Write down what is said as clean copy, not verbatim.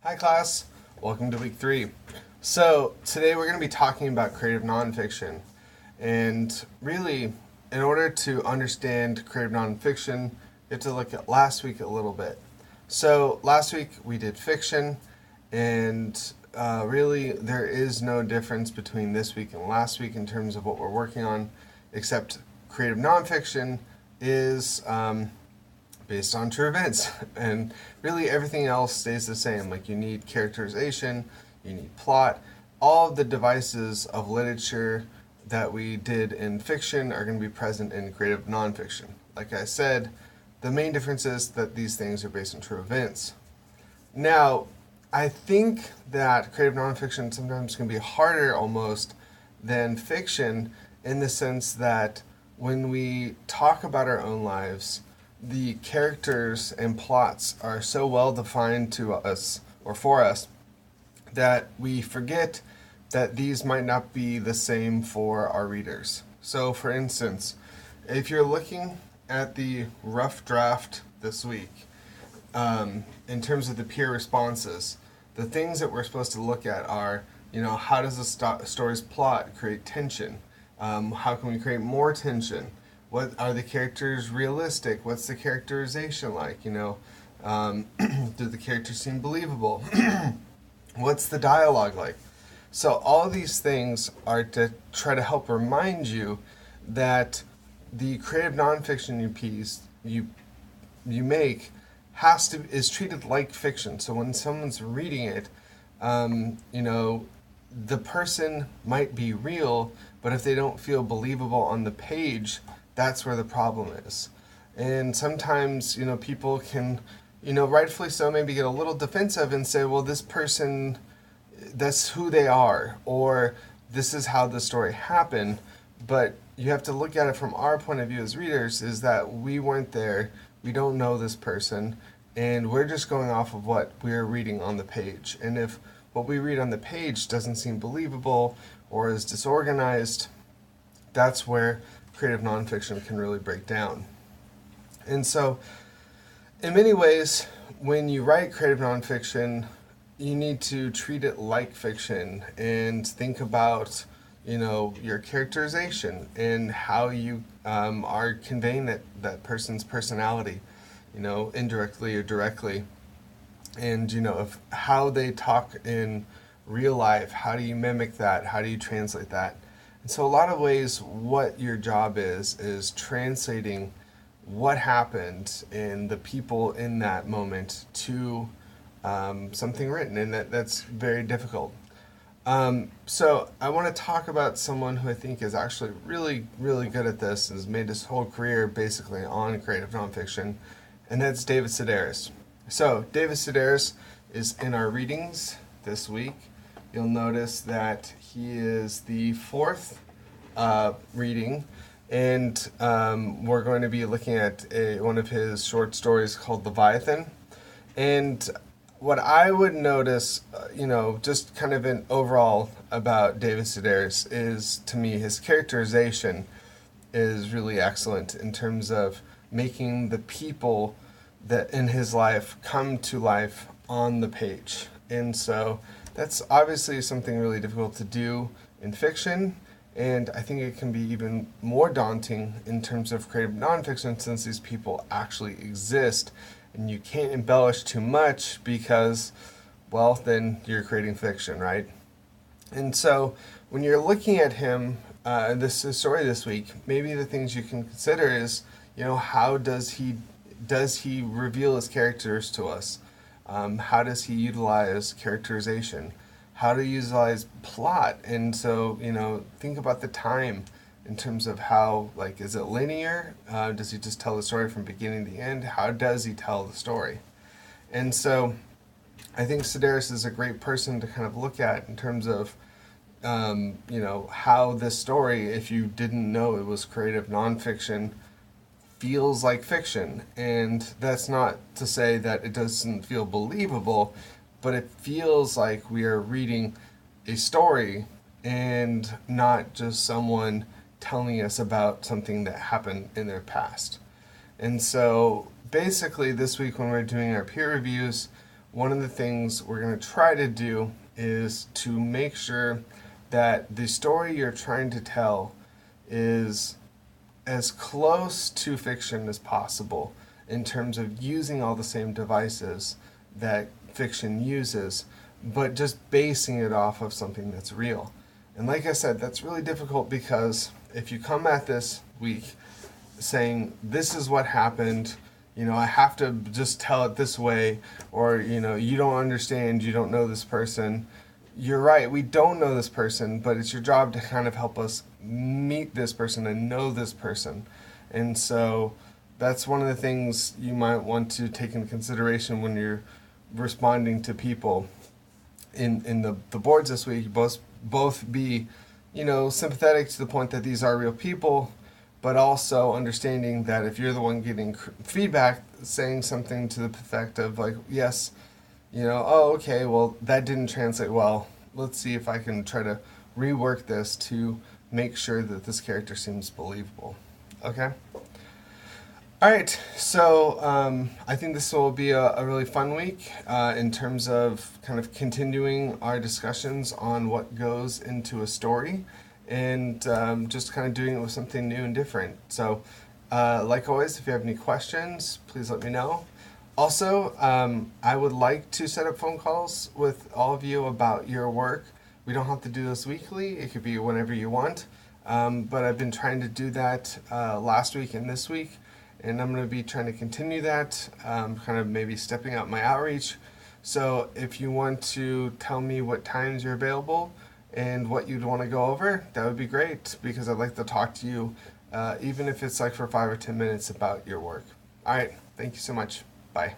Hi class, welcome to week 3. So today we're going to be talking about creative nonfiction. And really, in order to understand creative nonfiction, you have to look at last week a little bit. So last week we did fiction, and really there is no difference between this week and last week in terms of what we're working on, except creative nonfiction is based on true events, and really everything else stays the same. Like, you need characterization, you need plot. All of the devices of literature that we did in fiction are going to be present in creative nonfiction. Like I said, the main difference is that these things are based on true events. Now, I think that creative nonfiction sometimes can be harder almost than fiction, in the sense that when we talk about our own lives, the characters and plots are so well defined to us or for us that we forget that these might not be the same for our readers. So, for instance, if you're looking at the rough draft this week, in terms of the peer responses, the things that we're supposed to look at are, how does the story's plot create tension? How can we create more tension? What are the characters realistic? What's the characterization like? Do the characters seem believable? What's the dialogue like? So all of these things are to try to help remind you that the creative nonfiction you make is treated like fiction. So when someone's reading it, the person might be real, but if they don't feel believable on the page, that's where the problem is. And sometimes, people can, rightfully so, maybe get a little defensive and say, well, this person, that's who they are, or this is how the story happened. But you have to look at it from our point of view as readers, is that we weren't there, we don't know this person, and we're just going off of what we're reading on the page. And if what we read on the page doesn't seem believable or is disorganized, that's where creative nonfiction can really break down. And so, in many ways, when you write creative nonfiction, you need to treat it like fiction and think about, your characterization and how you are conveying that person's personality, indirectly or directly. And, of how they talk in real life, how do you mimic that? How do you translate that? And so a lot of ways, what your job is translating what happened and the people in that moment to something written, and that's very difficult. So I want to talk about someone who I think is actually really, really good at this and has made his whole career basically on creative nonfiction, and that's David Sedaris. So David Sedaris is in our readings this week. You'll notice that he is the fourth reading, and we're going to be looking at one of his short stories called Leviathan. And what I would notice, just kind of an overall about David Sedaris is, to me, his characterization is really excellent in terms of making the people that in his life come to life on the page. And so that's obviously something really difficult to do in fiction, and I think it can be even more daunting in terms of creative nonfiction, since these people actually exist and you can't embellish too much because, well, then you're creating fiction, right? And so when you're looking at him, this story this week, maybe the things you can consider is, how does he reveal his characters to us? How does he utilize characterization? How to utilize plot? And so, think about the time in terms of how, is it linear? Does he just tell the story from beginning to the end? How does he tell the story? And so I think Sedaris is a great person to kind of look at in terms of, how this story, if you didn't know it was creative nonfiction, feels like fiction. And that's not to say that it doesn't feel believable, but it feels like we are reading a story and not just someone telling us about something that happened in their past. And so basically this week when we're doing our peer reviews, one of the things we're going to try to do is to make sure that the story you're trying to tell is as close to fiction as possible in terms of using all the same devices that fiction uses, but just basing it off of something that's real. And like I said, that's really difficult because if you come at this week saying, this is what happened, I have to just tell it this way, or, you don't understand, you don't know this person. You're right, we don't know this person, but it's your job to kind of help us meet this person and know this person. And so that's one of the things you might want to take into consideration when you're responding to people in the boards this week. Both be, sympathetic to the point that these are real people, but also understanding that if you're the one getting feedback, saying something to the effect of like, yes, oh, okay, well, that didn't translate well. Let's see if I can try to rework this to make sure that this character seems believable. Okay? All right, so I think this will be a really fun week in terms of kind of continuing our discussions on what goes into a story, and just kind of doing it with something new and different. So, like always, if you have any questions, please let me know. Also, I would like to set up phone calls with all of you about your work. We don't have to do this weekly. It could be whenever you want. But I've been trying to do that last week and this week, and I'm going to be trying to continue that, kind of maybe stepping up my outreach. So if you want to tell me what times you're available and what you'd want to go over, that would be great, because I'd like to talk to you, even if it's like for 5 or 10 minutes, about your work. All right, thank you so much. Bye.